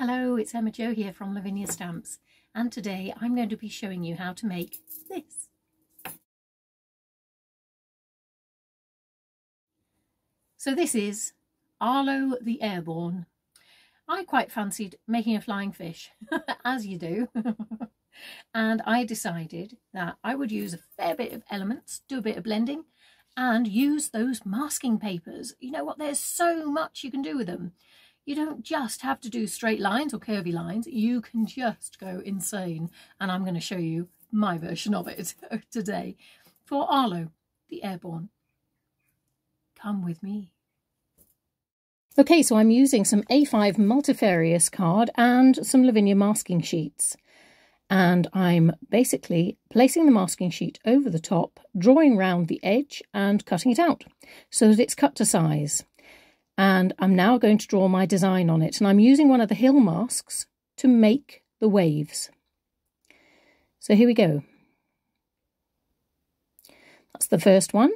Hello, it's HaveAGo here from Lavinia Stamps, and today I'm going to be showing you how to make this. So this is Arlo the Airborne. I quite fancied making a flying fish, as you do, and I decided that I would use a fair bit of elements, do a bit of blending, and use those masking papers. You know what, there's so much you can do with them. You don't just have to do straight lines or curvy lines, you can just go insane. And I'm going to show you my version of it today for Arlo the Airborne. Come with me. Okay, so I'm using some A5 multifarious card and some Lavinia masking sheets. And I'm basically placing the masking sheet over the top, drawing round the edge and cutting it out so that it's cut to size. And I'm now going to draw my design on it. And I'm using one of the hill masks to make the waves. So here we go. That's the first one.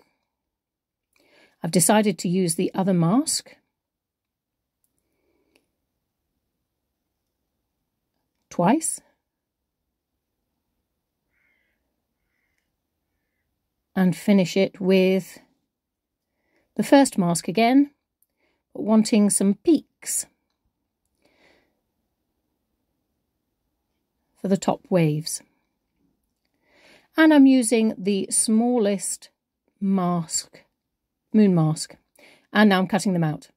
I've decided to use the other mask. Twice. And finish it with the first mask again. Wanting some peaks for the top waves. And I'm using the smallest mask, moon mask, and now I'm cutting them out.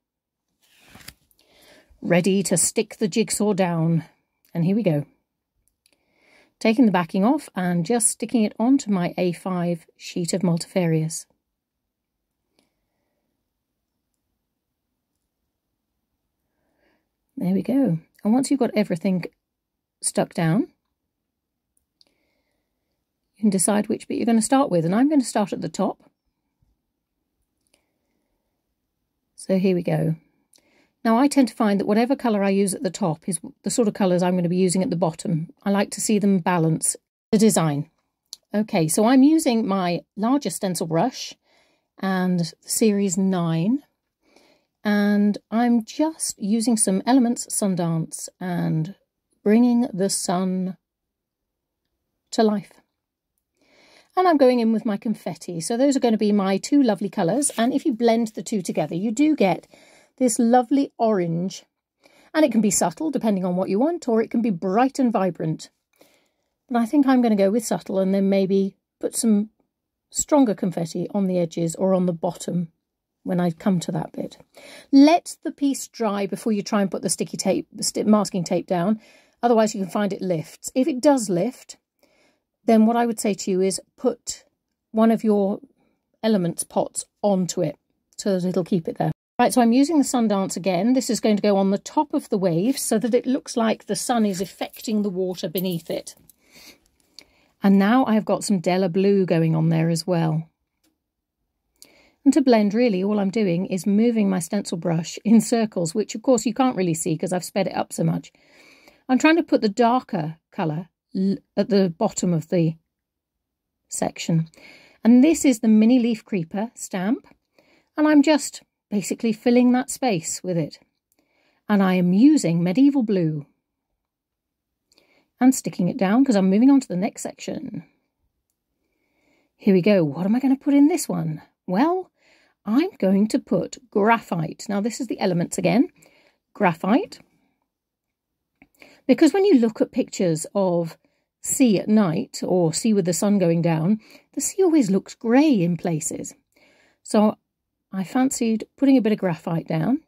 Ready to stick the jigsaw down, and here we go. Taking the backing off and just sticking it onto my A5 sheet of multifarious. There we go. And once you've got everything stuck down, you can decide which bit you're going to start with. And I'm going to start at the top. So here we go. Now I tend to find that whatever colour I use at the top is the sort of colours I'm going to be using at the bottom. I like to see them balance the design. Okay, so I'm using my larger stencil brush and the series 9. And I'm just using some Elements Sundance and bringing the sun to life. And I'm going in with my confetti. So those are going to be my two lovely colours. And if you blend the two together, you do get this lovely orange. And it can be subtle, depending on what you want, or it can be bright and vibrant. But I think I'm going to go with subtle and then maybe put some stronger confetti on the edges or on the bottom when I come to that bit. Let the piece dry before you try and put the sticky tape, masking tape down. Otherwise you can find it lifts. If it does lift, then what I would say to you is put one of your elements pots onto it so that it'll keep it there. Right, so I'm using the Sundance again. This is going to go on the top of the waves so that it looks like the sun is affecting the water beneath it. And now I've got some Della blue going on there as well. And to blend, really, all I'm doing is moving my stencil brush in circles, which, of course, you can't really see because I've sped it up so much. I'm trying to put the darker colour at the bottom of the section. And this is the Mini Leaf Creeper stamp. And I'm just basically filling that space with it. And I am using Medieval Blue. And sticking it down because I'm moving on to the next section. Here we go. What am I going to put in this one? Well, I'm going to put graphite. Now, this is the Elements again. Graphite. Because when you look at pictures of sea at night or sea with the sun going down, the sea always looks grey in places. So I fancied putting a bit of graphite down.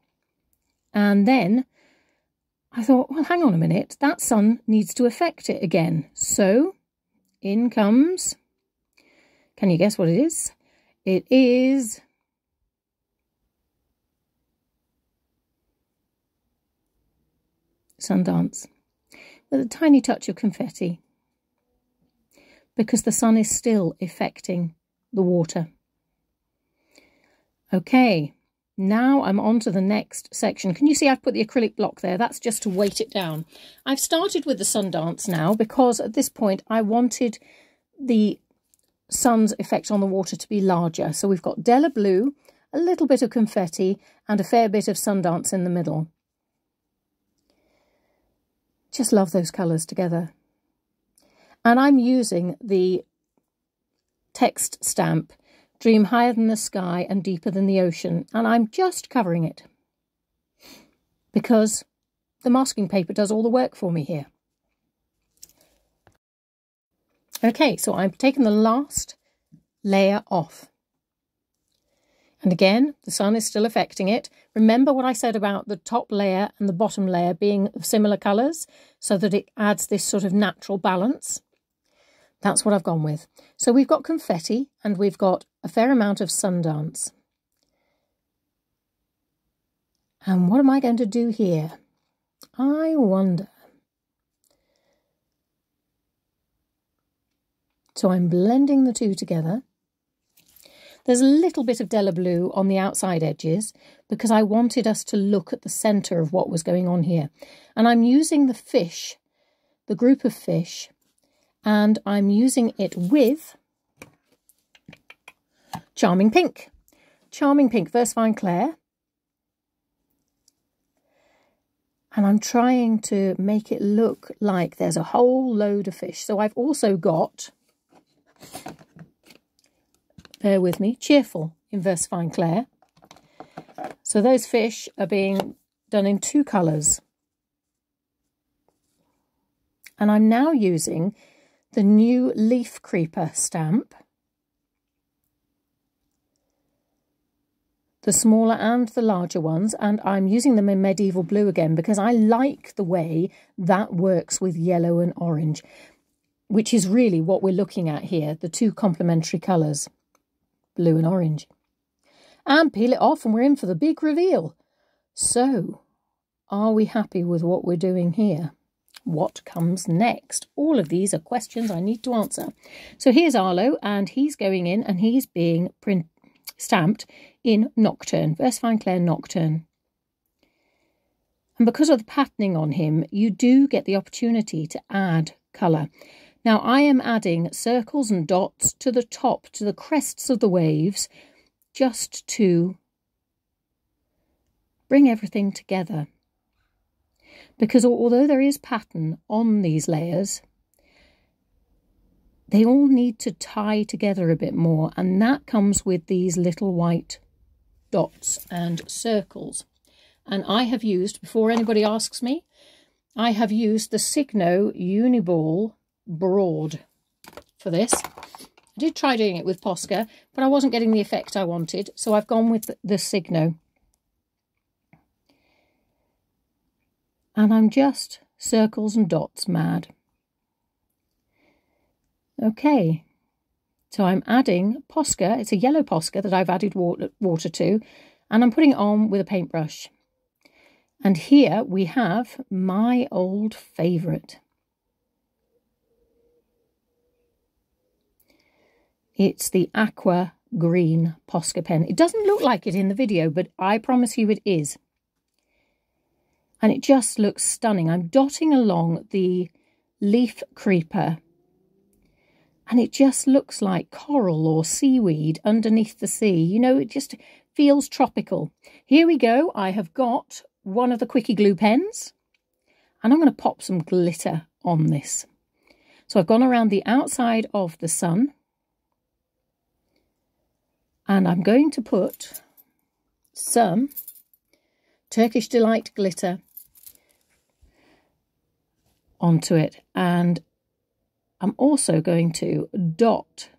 And then I thought, well, hang on a minute. That sun needs to affect it again. So in comes... Can you guess what it is? It is Sundance with a tiny touch of confetti because the sun is still affecting the water. Okay, now I'm on to the next section. Can you see I've put the acrylic block there? That's just to weight it down. I've started with the Sundance now because at this point I wanted the sun's effect on the water to be larger. So we've got Della blue, a little bit of confetti and a fair bit of Sundance in the middle. Just love those colours together. And I'm using the text stamp, Dream Higher Than the Sky and Deeper Than the Ocean, and I'm just covering it because the masking paper does all the work for me here. Okay, so I've taken the last layer off. And again, the sun is still affecting it. Remember what I said about the top layer and the bottom layer being of similar colours so that it adds this sort of natural balance. That's what I've gone with. So we've got confetti and we've got a fair amount of Sundance. And what am I going to do here? I wonder. So I'm blending the two together. There's a little bit of Della blue on the outside edges because I wanted us to look at the centre of what was going on here. And I'm using the fish, the group of fish, and I'm using it with Charming Pink. Charming Pink, Versafine Clair. And I'm trying to make it look like there's a whole load of fish. So I've also got, bear with me, Cheerful in Versafine Clair. So those fish are being done in two colours. And I'm now using the new Leaf Creeper stamp, the smaller and the larger ones, and I'm using them in Medieval Blue again because I like the way that works with yellow and orange, which is really what we're looking at here, the two complementary colours, blue and orange. And peel it off and we're in for the big reveal. So, are we happy with what we're doing here? What comes next? All of these are questions I need to answer. So here's Arlo, and he's going in and he's being stamped in Nocturne, Versafine Clair Nocturne. And because of the patterning on him, you do get the opportunity to add colour. Now I am adding circles and dots to the top, to the crests of the waves, just to bring everything together. Because although there is pattern on these layers, they all need to tie together a bit more, and that comes with these little white dots and circles. And I have used, before anybody asks me, I have used the Signo Uniball Broad for this. I did try doing it with Posca, but I wasn't getting the effect I wanted, so I've gone with the Signo. And I'm just circles and dots mad. Okay, so I'm adding Posca. It's a yellow Posca that I've added water to, and I'm putting it on with a paintbrush. And here we have my old favourite. It's the aqua green Posca pen. It doesn't look like it in the video, but I promise you it is. And it just looks stunning. I'm dotting along the leaf creeper, and it just looks like coral or seaweed underneath the sea. You know, it just feels tropical. Here we go. I have got one of the Quickie Glue pens, and I'm going to pop some glitter on this. So I've gone around the outside of the sun, and I'm going to put some Turkish Delight glitter onto it, and I'm also going to dot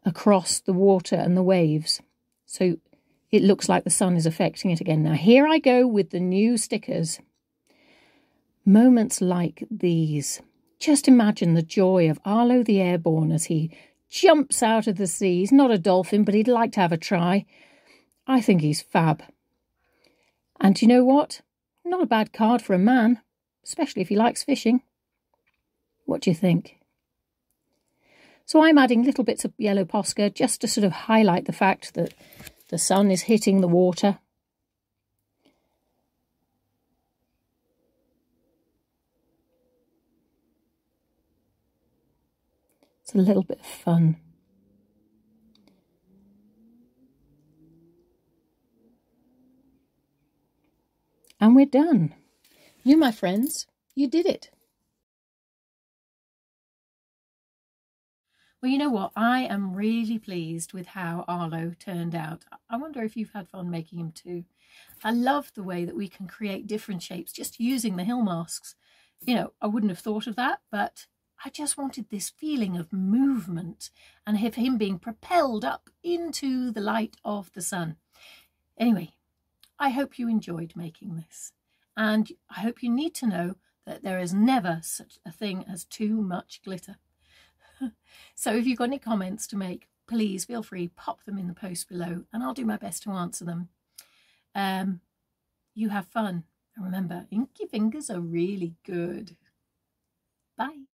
across the water and the waves so it looks like the sun is affecting it again. Now here I go with the new stickers. Moments like these. Just imagine the joy of Arlo the Airborne as he jumps out of the sea. He's not a dolphin, but he'd like to have a try. I think he's fab. And you know what? Not a bad card for a man, especially if he likes fishing. What do you think? So I'm adding little bits of yellow Posca just to sort of highlight the fact that the sun is hitting the water. It's a little bit of fun. And we're done. You, my friends, you did it. Well, you know what? I am really pleased with how Arlo turned out. I wonder if you've had fun making him too. I love the way that we can create different shapes just using the hill masks. You know, I wouldn't have thought of that, but I just wanted this feeling of movement and of him being propelled up into the light of the sun. Anyway, I hope you enjoyed making this, and I hope you need to know that there is never such a thing as too much glitter. So if you've got any comments to make, please feel free, pop them in the post below and I'll do my best to answer them. You have fun, and remember, inky fingers are really good. Bye.